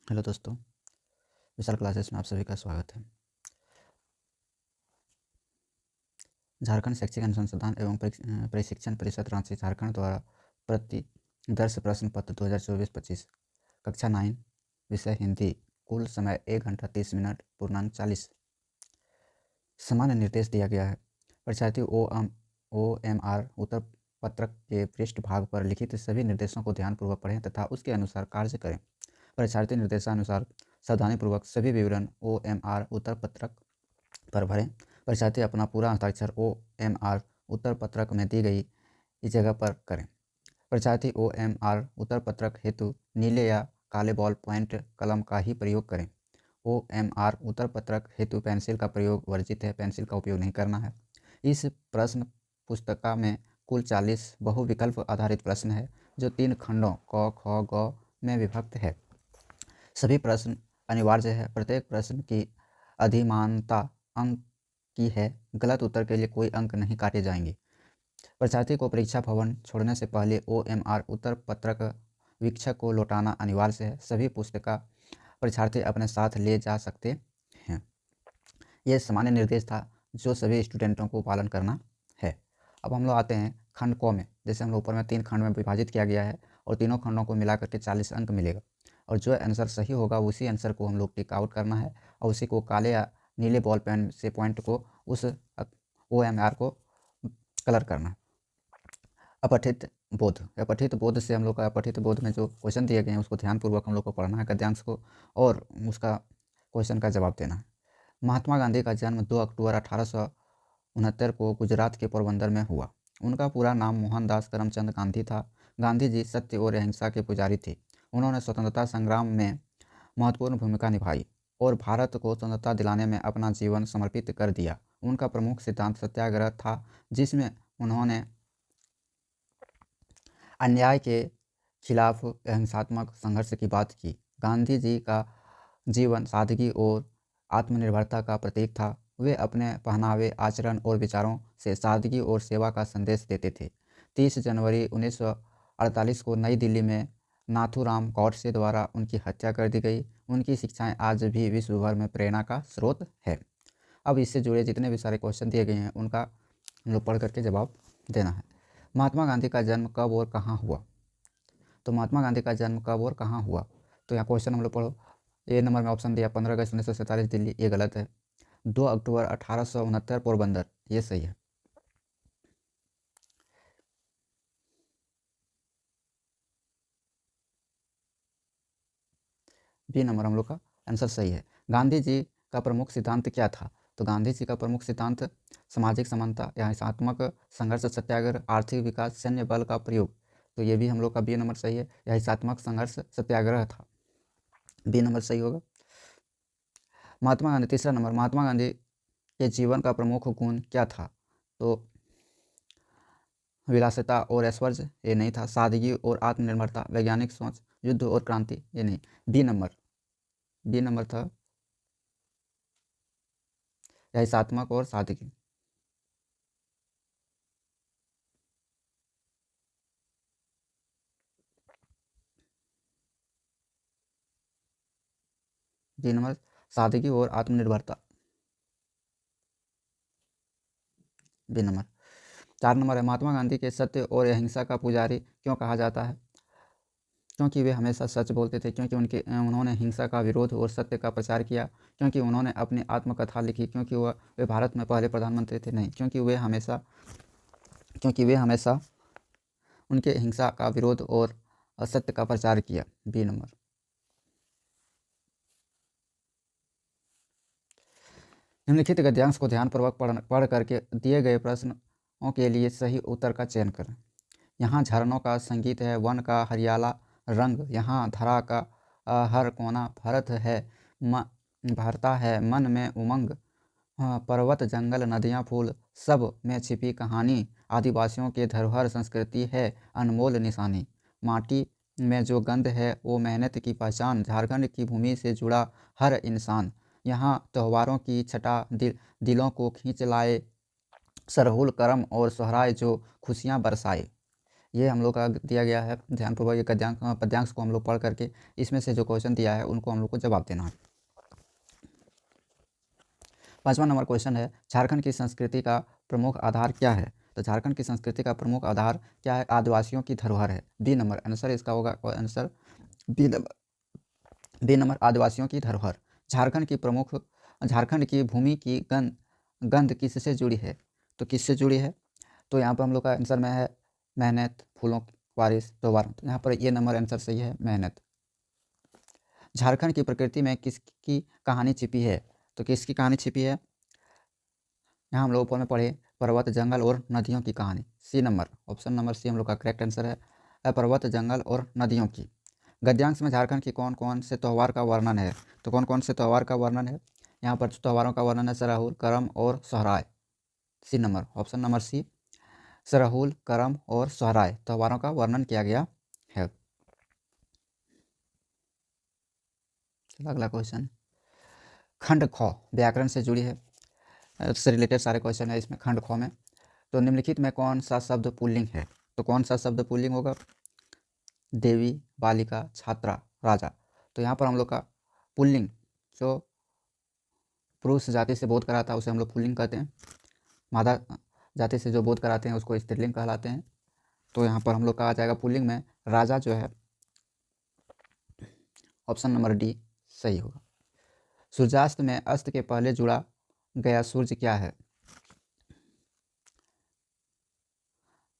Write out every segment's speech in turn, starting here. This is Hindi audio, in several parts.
हेलो दोस्तों, विशाल क्लासेस में आप सभी का स्वागत है। झारखंड शैक्षिक अनुसंधान एवं प्रशिक्षण परिषद रांची झारखंड द्वारा प्रतिदर्श प्रश्न पत्र 2024-25 कक्षा 9 विषय हिंदी, कुल समय 1 घंटा 30 मिनट पूर्णांक 40। सामान्य निर्देश दिया गया है। परीक्षार्थी OMR उत्तर पत्रक के पृष्ठ भाग पर लिखित सभी निर्देशों को ध्यानपूर्वक पढ़ें तथा उसके अनुसार कार्य करें। परीक्षार्थी निर्देशानुसार सावधानीपूर्वक सभी विवरण OMR उत्तर पत्रक पर भरें। परीक्षार्थी अपना पूरा हस्ताक्षर OMR उत्तर पत्रक में दी गई इस जगह पर करें। परीक्षार्थी OMR उत्तर पत्रक हेतु नीले या काले बॉल पॉइंट कलम का ही प्रयोग करें। OMR उत्तर पत्रक हेतु पेंसिल का प्रयोग वर्जित है, पेंसिल का उपयोग नहीं करना है। इस प्रश्न पुस्तिका में कुल 40 बहुविकल्प आधारित प्रश्न है जो 3 खंडों क, ख, ग में विभक्त है। सभी प्रश्न अनिवार्य है। प्रत्येक प्रश्न की अधिमानता अंक की है। गलत उत्तर के लिए कोई अंक नहीं काटे जाएंगे। परीक्षार्थी को परीक्षा भवन छोड़ने से पहले OMR उत्तर पत्रक वीक्षक को लौटाना अनिवार्य है। सभी पुस्तिका परीक्षार्थी अपने साथ ले जा सकते हैं। यह सामान्य निर्देश था जो सभी स्टूडेंटों को पालन करना है। अब हम लोग आते हैं खंड क में। जैसे हम लोग ऊपर में 3 खंड में विभाजित किया गया है और तीनों खंडों को मिला करके 40 अंक मिलेगा और जो आंसर सही होगा उसी आंसर को हम लोग टिक आउट करना है और उसी को काले या नीले बॉल पेन से पॉइंट को उस OMR को कलर करना। अपठित बोध। अपठित बोध से हम लोग का अपठित बोध में जो क्वेश्चन दिए गए हैं उसको ध्यानपूर्वक हम लोग को पढ़ना है गद्यांश को और उसका क्वेश्चन का जवाब देना है। महात्मा गांधी का जन्म 2 अक्टूबर 1869 को गुजरात के पोरबंदर में हुआ। उनका पूरा नाम मोहनदास करमचंद गांधी था। गांधी जी सत्य और अहिंसा के पुजारी थे। उन्होंने स्वतंत्रता संग्राम में महत्वपूर्ण भूमिका निभाई और भारत को स्वतंत्रता दिलाने में अपना जीवन समर्पित कर दिया। उनका प्रमुख सिद्धांत सत्याग्रह था जिसमें उन्होंने अन्याय के खिलाफ अहिंसात्मक संघर्ष की बात की। गांधी जी का जीवन सादगी और आत्मनिर्भरता का प्रतीक था। वे अपने पहनावे, आचरण और विचारों से सादगी और सेवा का संदेश देते थे। 30 जनवरी 1948 को नई दिल्ली में नाथूराम गॉडसे द्वारा उनकी हत्या कर दी गई। उनकी शिक्षाएं आज भी विश्व भर में प्रेरणा का स्रोत है। अब इससे जुड़े जितने भी सारे क्वेश्चन दिए गए हैं उनका हम लोग पढ़ करके जवाब देना है। महात्मा गांधी का जन्म कब और कहाँ हुआ? तो महात्मा गांधी का जन्म कब और कहाँ हुआ? तो यहाँ क्वेश्चन हम लोग पढ़ो। ए नंबर में ऑप्शन दिया 15 अगस्त 1947 दिल्ली, ये गलत है। 2 अक्टूबर 1869 पोरबंदर, ये सही है। बी नंबर हम लोग का आंसर सही है। गांधी जी का प्रमुख सिद्धांत क्या था? तो गांधी जी का प्रमुख सिद्धांत सामाजिक समानता, अहिंसात्मक संघर्ष, सत्याग्रह, आर्थिक विकास, सैन्य बल का प्रयोग। तो ये भी हम लोग का बी नंबर सही है। अहिंसात्मक संघर्ष सत्याग्रह था, बी नंबर सही होगा। महात्मा गांधी, तीसरा नंबर, महात्मा गांधी के जीवन का प्रमुख गुण क्या था? तो विलासिता और ऐश्वर्य, ये नहीं था। सादगी और आत्मनिर्भरता, वैज्ञानिक सोच, युद्ध और क्रांति, ये नहीं। बी नंबर था अहिंसात्मक और सादगी। बी नंबर सादगी और आत्मनिर्भरता, बी नंबर। 4 नंबर है, महात्मा गांधी के सत्य और अहिंसा का पुजारी क्यों कहा जाता है? क्योंकि वे हमेशा सच बोलते थे, क्योंकि उन्होंने हिंसा का विरोध और सत्य का प्रचार किया, क्योंकि उन्होंने अपनी आत्मकथा लिखी, क्योंकि वे भारत में पहले प्रधानमंत्री थे, नहीं, क्योंकि वे हमेशा उनके हिंसा का विरोध और असत्य का प्रचार किया, बी नंबर। निम्नलिखित गद्यांश को ध्यानपूर्वक पढ़ करके दिए गए प्रश्नों के लिए सही उत्तर का चयन करें। यहाँ झरनों का संगीत है, वन का हरियाला रंग, यहाँ धरा का हर कोना भरता है मन में उमंग, पर्वत जंगल नदियाँ फूल सब में छिपी कहानी, आदिवासियों के धरोहर संस्कृति है अनमोल निशानी, माटी में जो गंध है वो मेहनत की पहचान, झारखंड की भूमि से जुड़ा हर इंसान, यहाँ त्योहारों की छटा दिलों को खींच लाए, सरहुल करम और सोहराय जो खुशियाँ बरसाए। ये हम लोग का दिया गया है, ध्यानपूर्वक ये पद्यांश को हम लोग पढ़ करके इसमें से जो क्वेश्चन दिया है उनको हम लोग को जवाब देना है। 5वां नंबर क्वेश्चन है, झारखंड की संस्कृति का प्रमुख आधार क्या है? तो झारखंड की संस्कृति का प्रमुख आधार क्या है? आदिवासियों की धरोहर है। बी नंबर आंसर इसका होगा, आंसर बी नंबर आदिवासियों की धरोहर। झारखंड की भूमि की गंध किससे जुड़ी है? तो किससे जुड़ी है? तो यहाँ पर हम लोग का आंसर में है मेहनत, फूलों की बारिश, त्योहार। तो यहाँ पर ये नंबर आंसर सही है, मेहनत। झारखंड की प्रकृति में किसकी कहानी छिपी है? तो किसकी कहानी छिपी है? यहाँ हम लोग ऊपर में पढ़े पर्वत, जंगल और नदियों की कहानी। C number, option number C हम लोग का करेक्ट आंसर है, पर्वत, जंगल और नदियों की। गद्यांश में झारखंड के कौन कौन से त्यौहार का वर्णन है? तो कौन कौन से त्यौहार का वर्णन है? यहाँ पर त्योहारों का वर्णन है सरहुल, करम और Sohrai. C number, option number C, Sarhul, Karam और सोहराय त्योहारों का वर्णन किया गया है। अगला क्वेश्चन, खंड ख व्याकरण से जुड़ी है, से रिलेटेड सारे क्वेश्चन है इसमें खंड ख में। तो निम्नलिखित में कौन सा शब्द पुल्लिंग है? तो कौन सा शब्द पुल्लिंग होगा? देवी, बालिका, छात्रा, राजा। तो यहाँ पर हम लोग का पुल्लिंग जो पुरुष जाति से बोध कराता है उसे हम लोग पुल्लिंग कहते हैं। मादा जाति से जो बोध कराते हैं उसको स्त्रीलिंग कहलाते हैं। तो यहाँ पर हम लोग का आ जाएगा पुल्लिंग में राजा जो है, ऑप्शन नंबर डी सही होगा। सूर्यास्त में अस्त के पहले जुड़ा गया सूर्य क्या है?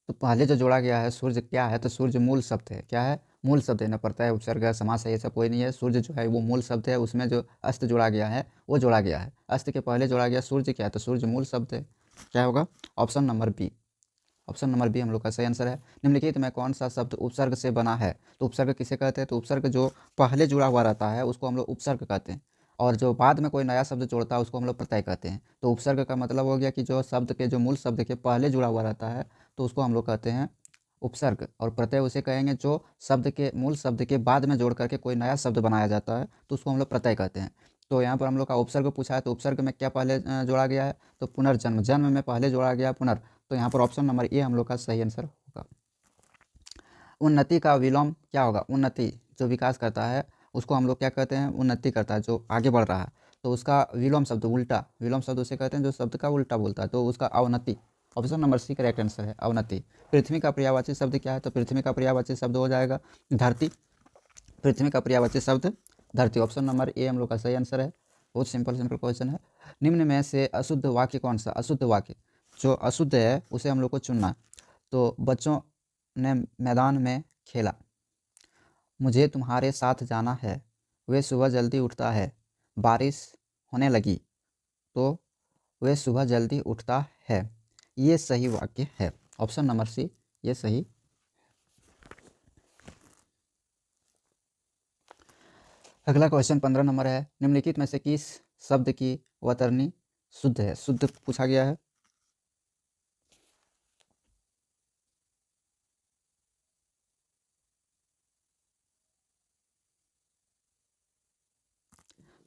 तो पहले जो जोड़ा गया है सूर्य क्या है? तो सूर्य मूल शब्द है। क्या है? मूल शब्द है, न प्रत्यय, उपसर्ग, समास है, ये सब कोई नहीं है। सूर्य जो है वो मूल शब्द है, उसमें जो अस्त जोड़ा गया है वो जोड़ा गया है। अस्त के पहले जोड़ा गया सूर्य क्या है? तो सूर्य मूल शब्द है। क्या होगा? Option number B. Option number B हम लोग का सही आंसर है। निम्नलिखित में कौन सा शब्द उपसर्ग से बना है? तो उपसर्ग किसे कहते हैं? तो उपसर्ग जो पहले जुड़ा हुआ रहता है उसको हम लोग उपसर्ग कहते हैं, और जो बाद में कोई नया शब्द जोड़ता है उसको हम लोग प्रत्यय कहते हैं। तो उपसर्ग का मतलब हो गया कि जो शब्द के जो मूल शब्द के पहले जुड़ा हुआ रहता है तो उसको हम लोग कहते हैं उपसर्ग, और प्रत्यय उसे कहेंगे जो शब्द के मूल शब्द के बाद में जोड़ करके कोई नया शब्द बनाया जाता है तो उसको हम लोग प्रत्यय कहते हैं। तो यहाँ पर हम लोग का उपसर्ग पूछा है, तो उपसर्ग में क्या पहले जोड़ा गया है? तो पुनर्जन्म, जन्म में पहले जोड़ा गया पुनर्। तो यहाँ पर ऑप्शन नंबर ए हम लोग का सही आंसर होगा। उन्नति का विलोम क्या होगा? उन्नति जो विकास करता है उसको हम लोग क्या कहते हैं? उन्नति करता है, जो आगे बढ़ रहा है। तो उसका विलोम शब्द उल्टा, विलोम शब्द उसे कहते हैं जो शब्द का उल्टा बोलता है, तो उसका अवनति। Option number c correct answer है, अवनति। पृथ्वी का पर्यायवाची शब्द क्या है? तो पृथ्वी का पर्यायवाची शब्द हो जाएगा धरती। पृथ्वी का पर्यायवाची शब्द धरती। ऑप्शन नंबर ए हम लोग का सही आंसर है। बहुत सिंपल क्वेश्चन है। निम्न में से अशुद्ध वाक्य कौन सा? अशुद्ध वाक्य जो अशुद्ध है उसे हम लोग को चुनना। तो बच्चों ने मैदान में खेला, मुझे तुम्हारे साथ जाना है, वे सुबह जल्दी उठता है, बारिश होने लगी तो वे सुबह जल्दी उठता है। ये सही वाक्य है, ऑप्शन नंबर सी ये सही। अगला क्वेश्चन 15 नंबर है, निम्नलिखित में से किस शब्द की अवतरणी शुद्ध है? शुद्ध पूछा गया है।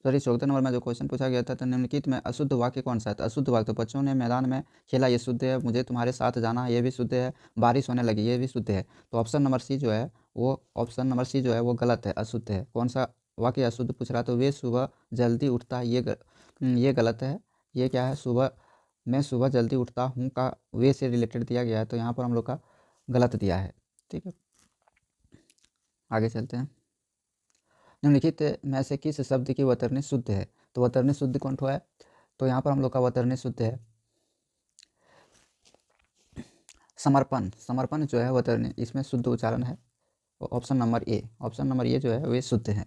सॉरी 14 नंबर में जो क्वेश्चन पूछा गया था, तो निम्नलिखित में अशुद्ध वाक्य कौन सा है? तो अशुद्ध वाक्य, तो बच्चों ने मैदान में खेला ये शुद्ध है, मुझे तुम्हारे साथ जाना है ये भी शुद्ध है, बारिश होने लगी ये भी शुद्ध है। तो ऑप्शन नंबर सी जो है वो, ऑप्शन नंबर सी जो है वो गलत है, अशुद्ध है। कौन सा वाक्य अशुद्ध पूछ रहा है? तो वे सुबह जल्दी उठता है, ये गलत है। ये क्या है? सुबह, मैं सुबह जल्दी उठता हूँ का वे से रिलेटेड दिया गया है, तो यहाँ पर हम लोग का गलत दिया है। ठीक है, आगे चलते हैं। निम्नलिखित में से किस शब्द की अवतरणी शुद्ध है? तो अवतरणी शुद्ध कौन ठो है? तो यहाँ पर हम लोग का अवतरणी शुद्ध है समर्पण। समर्पण जो है अवतरणी, इसमें शुद्ध उच्चारण है option number A. Option number A जो है वे शुद्ध है।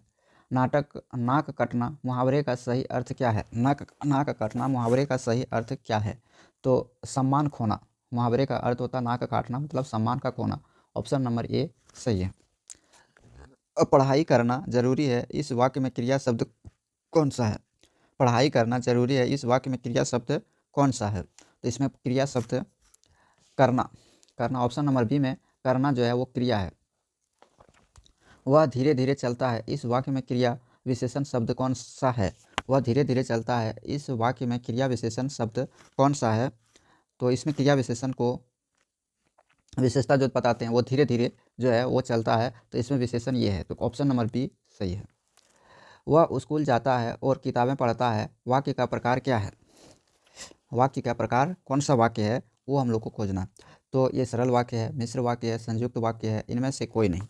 नाक कटना मुहावरे का सही अर्थ क्या है? नाक कटना मुहावरे का सही अर्थ क्या है? तो सम्मान खोना, मुहावरे का अर्थ होता है नाक काटना मतलब सम्मान का खोना। ऑप्शन नंबर ए सही है। पढ़ाई करना जरूरी है, इस वाक्य में क्रिया शब्द कौन सा है? पढ़ाई करना जरूरी है, इस वाक्य में क्रिया शब्द कौन सा है? तो इसमें क्रिया शब्द करना। करना ऑप्शन नंबर बी में करना जो है वो क्रिया है। वह धीरे धीरे चलता है, इस वाक्य में क्रिया विशेषण शब्द कौन सा है? वह धीरे धीरे चलता है, इस वाक्य में क्रिया विशेषण शब्द कौन सा है? तो इसमें क्रिया विशेषण को विशेषता जो बताते हैं वो धीरे धीरे जो है वो चलता है, तो इसमें विशेषण ये है, तो ऑप्शन नंबर बी सही है। वह स्कूल जाता है और किताबें पढ़ता है, वाक्य का प्रकार क्या है? वाक्य का प्रकार कौन सा वाक्य है वो हम लोग को खोजना। तो ये सरल वाक्य है, मिश्र वाक्य है, संयुक्त वाक्य है, इनमें से कोई नहीं।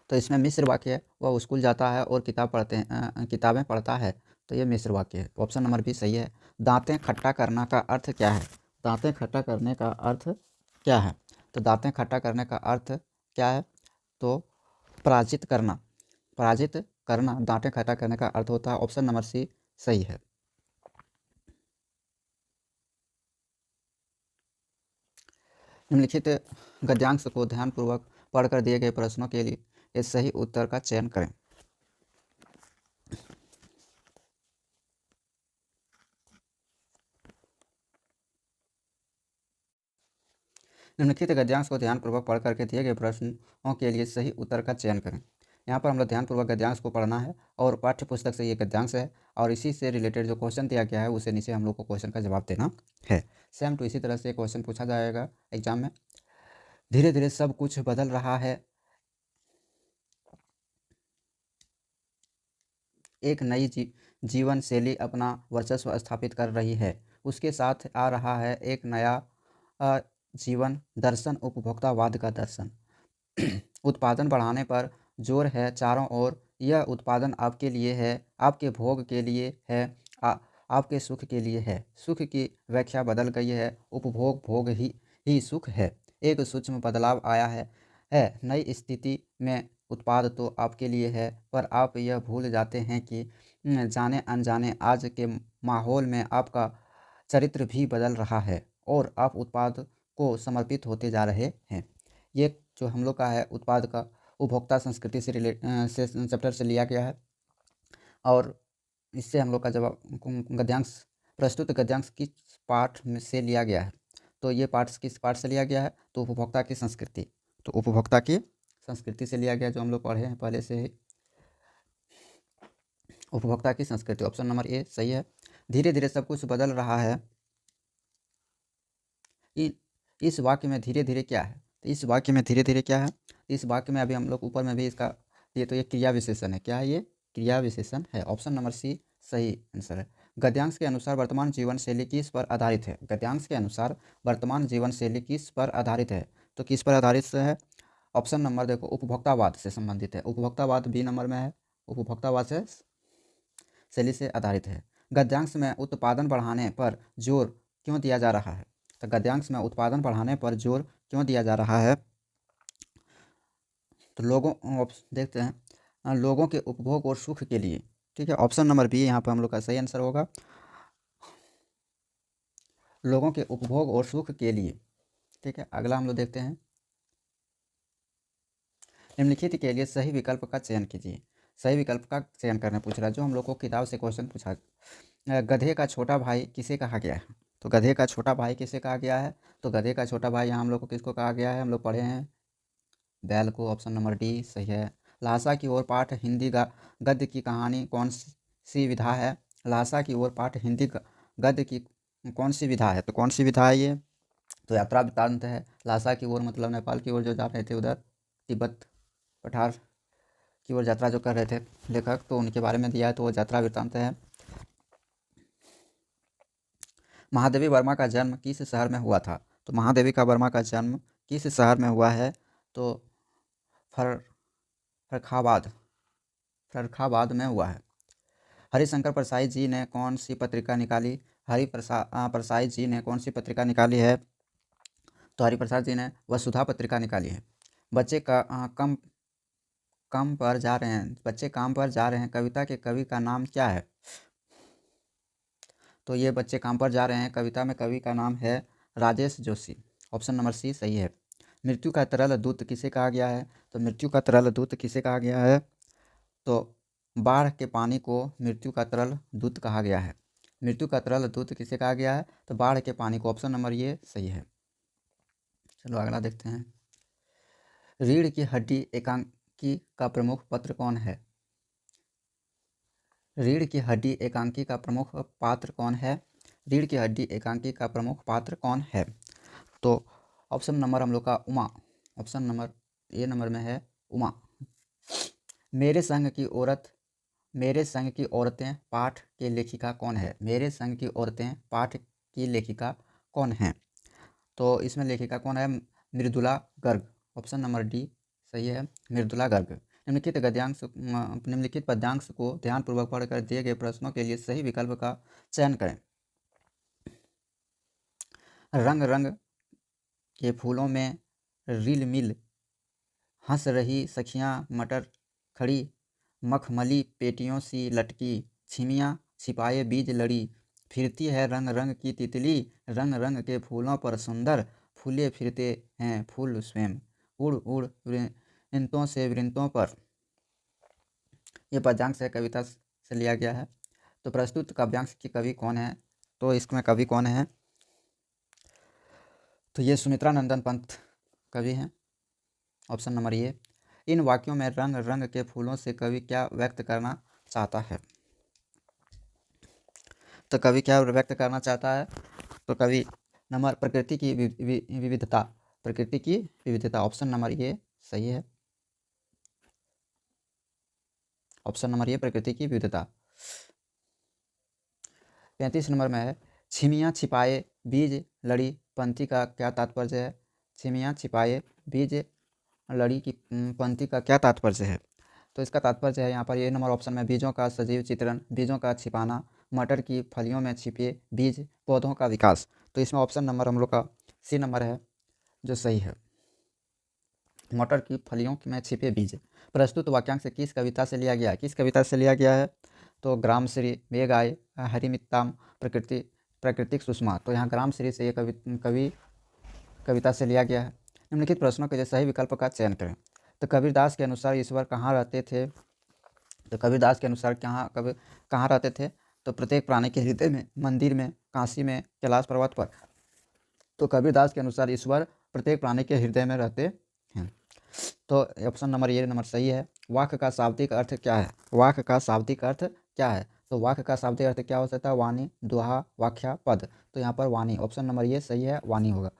तो इसमें मिश्र वाक्य है, वह स्कूल जाता है और किताबें पढ़ता है, तो ये मिश्र वाक्य है। ऑप्शन नंबर बी सही है। दांतें खट्टा करना का अर्थ क्या है? दांतें खट्टा करने का अर्थ क्या है? तो दांतें खट्टा करने का अर्थ क्या है? तो पराजित करना। पराजित करना दांतें खट्टा करने का अर्थ होता है। ऑप्शन नंबर सी सही है। निम्नलिखित गद्यांश को ध्यानपूर्वक पढ़कर दिए गए प्रश्नों के लिए इस सही उत्तर का चयन करें। निम्नलिखित गद्यांश को ध्यानपूर्वक पढ़ करके दिए गए प्रश्नों के लिए सही उत्तर का चयन करें। यहाँ पर हम लोग ध्यानपूर्वक गद्यांश को पढ़ना है और पाठ्य पुस्तक से ये गद्यांश है और इसी से रिलेटेड जो क्वेश्चन दिया गया है उसे नीचे हम लोग को क्वेश्चन का जवाब देना है। सेम टू इसी तरह से क्वेश्चन पूछा जाएगा एग्जाम में। धीरे धीरे सब कुछ बदल रहा है, एक नई जीवन शैली अपना वर्चस्व स्थापित कर रही है। उसके साथ आ रहा है एक नया जीवन दर्शन, उपभोक्तावाद का दर्शन। उत्पादन बढ़ाने पर जोर है चारों ओर। यह उत्पादन आपके लिए है, आपके भोग के लिए है, आपके सुख के लिए है। सुख की व्याख्या बदल गई है, उपभोग भोग ही सुख है। एक सूक्ष्म बदलाव आया है नई स्थिति में उत्पाद तो आपके लिए है, पर आप यह भूल जाते हैं कि जाने अनजाने आज के माहौल में आपका चरित्र भी बदल रहा है और आप उत्पाद को समर्पित होते जा रहे हैं। ये जो हम लोग का है उत्पाद का उपभोक्ता संस्कृति से चैप्टर से लिया गया है और इससे हम लोग का जवाब गद्यांश प्रस्तुत गद्यांश किस पाठ में से लिया गया है? तो ये पाठ किस पाठ से लिया गया है? तो उपभोक्ता की संस्कृति। तो उपभोक्ता की संस्कृति से लिया गया, जो हम लोग पढ़े हैं पहले से ही। उपभोक्ता की संस्कृति ऑप्शन नंबर ए सही है। धीरे धीरे सब कुछ बदल रहा है, इस वाक्य में धीरे धीरे क्या है? तो इस वाक्य में धीरे धीरे क्या है? इस वाक्य में अभी हम लोग ऊपर में भी इसका ये तो ये क्रिया विशेषण है। क्या है? ये क्रिया विशेषण है। ऑप्शन नंबर सी सही आंसर है। गद्यांश के अनुसार वर्तमान जीवन शैली किस पर आधारित है? गद्यांश के अनुसार वर्तमान जीवन शैली किस पर आधारित है? तो किस पर आधारित है? ऑप्शन नंबर देखो उपभोक्तावाद से संबंधित है। उपभोक्तावाद बी नंबर में है। उपभोक्तावाद से शैली से आधारित है। गद्यांश में उत्पादन बढ़ाने पर जोर क्यों दिया जा रहा है? तो गद्यांश में उत्पादन बढ़ाने पर जोर क्यों दिया जा रहा है? तो देखते हैं लोगों के उपभोग और सुख के लिए। ठीक है, ऑप्शन नंबर बी यहाँ पर हम लोग का सही आंसर होगा, लोगों के उपभोग और सुख के लिए। ठीक है, अगला हम लोग देखते हैं निम्नलिखित के लिए सही विकल्प का चयन कीजिए। सही विकल्प का चयन करने पूछ रहा है, जो हम लोग को किताब से क्वेश्चन पूछा। गधे का छोटा भाई किसे कहा गया है? तो गधे का छोटा भाई किसे कहा गया है? तो गधे का छोटा भाई यहाँ हम लोग को किसको कहा गया है? हम लोग पढ़े हैं बैल को। ऑप्शन नंबर डी सही है। लहासा की ओर पाठ हिंदी गद्य की कहानी कौन सी विधा है? लहासा की ओर पाठ हिंदी गद्य की कौन सी विधा है? तो कौन सी विधा है ये? तो यात्रा वृत्तांत है। लहासा की ओर मतलब नेपाल की ओर जो जा रहे थे, उधर तिब्बत पठार की ओर यात्रा जो कर रहे थे लेखक, तो उनके बारे में दिया है, तो वो यात्रा वृत्तांत है। महादेवी वर्मा का जन्म किस शहर में हुआ था? तो महादेवी का वर्मा का जन्म किस शहर में हुआ है? तो फर फरखाबाद फरखाबाद में हुआ है। हरिशंकर परसाई जी ने कौन सी पत्रिका निकाली? परसाई जी ने कौन सी पत्रिका निकाली है? तो हरिप्रसाद जी ने वसुधा पत्रिका निकाली है। बच्चे कम काम पर जा रहे हैं, बच्चे काम पर जा रहे हैं कविता के कवि का नाम क्या है? तो ये बच्चे काम पर जा रहे हैं कविता में कवि का नाम है Rajesh Joshi. Option number C सही है। मृत्यु का तरल दूत किसे कहा गया है? तो मृत्यु का तरल दूत किसे कहा गया है? तो बाढ़ के पानी को मृत्यु का तरल दूत कहा गया है। मृत्यु का तरल दूत किसे कहा गया है? तो बाढ़ के पानी को। ऑप्शन नंबर ये सही है। चलो अगला देखते हैं। रीढ़ की हड्डी एकांकी का प्रमुख पत्र कौन है? रीढ़ की हड्डी एकांकी का प्रमुख पात्र कौन है? रीढ़ की हड्डी एकांकी का प्रमुख पात्र कौन है? तो ऑप्शन नंबर हम लोग का Uma, option number A number में है उमा। मेरे संग की औरत, मेरे संग की औरतें पाठ की लेखिका कौन है? मेरे संग की औरतें पाठ की लेखिका कौन है? तो इसमें लेखिका कौन है? Mridula Garg, option number D सही है, मृदुला गर्ग। निम्नलिखित गद्यांश निम्नलिखित पद्यांश को ध्यानपूर्वक पढ़कर दिए गए प्रश्नों के लिए सही विकल्प का चयन करें। रंग रंग के फूलों में रिल मिल हंस रही सखियां मटर खड़ी, मखमली पेटियों सी लटकी छिमियां छिपाए बीज लड़ी, फिरती है रंग रंग की तितली, रंग रंग के फूलों पर सुंदर फूले फिरते हैं फूल स्वयं, उड़ उड़ वृंतों से वृंतों पर। ये पद्यांश है, कविता से लिया गया है। तो प्रस्तुत काव्यांश के कवि कौन है? तो इसमें कवि कौन है? तो ये सुमित्रा नंदन पंत कवि हैं, ऑप्शन नंबर ए। इन वाक्यों में रंग रंग के फूलों से कवि क्या व्यक्त करना चाहता है? तो कवि क्या व्यक्त करना चाहता है? तो कवि नंबर प्रकृति की विविधता, प्रकृति की विविधता, ऑप्शन नंबर ए सही है, ऑप्शन नंबर ए प्रकृति की विविधता। 35 नंबर में है छिमियां छिपाए बीज लड़ी पंक्ति का क्या तात्पर्य है? छिमियां छिपाए बीज लड़ी की पंक्ति का क्या तात्पर्य है? तो इसका तात्पर्य है यहाँ पर ये नंबर ऑप्शन में बीजों का सजीव चित्रण, बीजों का छिपाना, मटर की फलियों में छिपे बीज, पौधों का विकास। तो इसमें ऑप्शन नंबर हम लोग का सी नंबर है जो सही है, मटर की फलियों में छिपे बीज। प्रस्तुत वाक्यांश किस कविता से लिया गया है? किस कविता से लिया गया है? तो ग्राम श्री, मेघ आए, हरिमित्ताम, प्राकृतिक सुषमा। तो यहाँ ग्राम श्री से ये कविता से लिया गया है। निम्नलिखित प्रश्नों के लिए सही विकल्प का चयन करें। तो कबीरदास के अनुसार ईश्वर कहाँ रहते थे? तो कबीरदास के अनुसार कहाँ रहते थे? तो प्रत्येक प्राणी के हृदय में, मंदिर में, काशी में, कैलाश पर्वत पर। तो कबीरदास के अनुसार ईश्वर प्रत्येक प्राणी के हृदय में रहते हैं। तो ऑप्शन नंबर ए नंबर सही है। वाक्य का शाब्दिक अर्थ क्या है? वाक्य का शाब्दिक अर्थ क्या है? तो वाक्य का शाब्दिक अर्थ क्या हो सकता है? वाणी, दोहा, व्याख्या, पद। तो यहाँ पर वाणी, ऑप्शन नंबर ये सही है, वाणी होगा।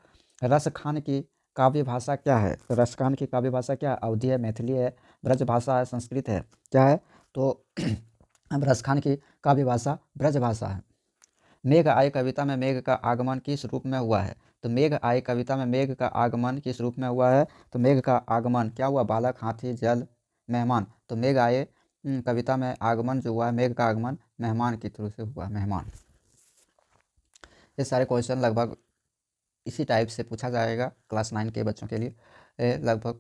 रसखान की काव्य भाषा क्या है? तो रसखान की काव्य भाषा क्या है? अवधी है, मैथिली है, ब्रज भाषा है, संस्कृत है, क्या है? तो रसखान की काव्य भाषा ब्रज भाषा है। मेघ आए कविता में मेघ का आगमन किस रूप में हुआ है? तो मेघ आए कविता में मेघ का आगमन किस रूप में हुआ है? तो मेघ का आगमन क्या हुआ? बालक, हाथी, जल, मेहमान। तो मेघ आए कविता में आगमन जो हुआ है, मेघ का आगमन मेहमान के थ्रू से हुआ, मेहमान। ये सारे क्वेश्चन लगभग इसी टाइप से पूछा जाएगा क्लास 9 के बच्चों के लिए। लगभग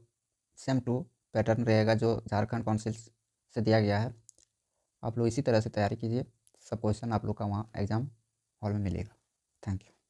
सेम टू पैटर्न रहेगा जो झारखंड काउंसिल से दिया गया है। आप लोग इसी तरह से तैयारी कीजिए, सब क्वेश्चन आप लोग का वहाँ एग्ज़ाम हॉल में मिलेगा। Thank you.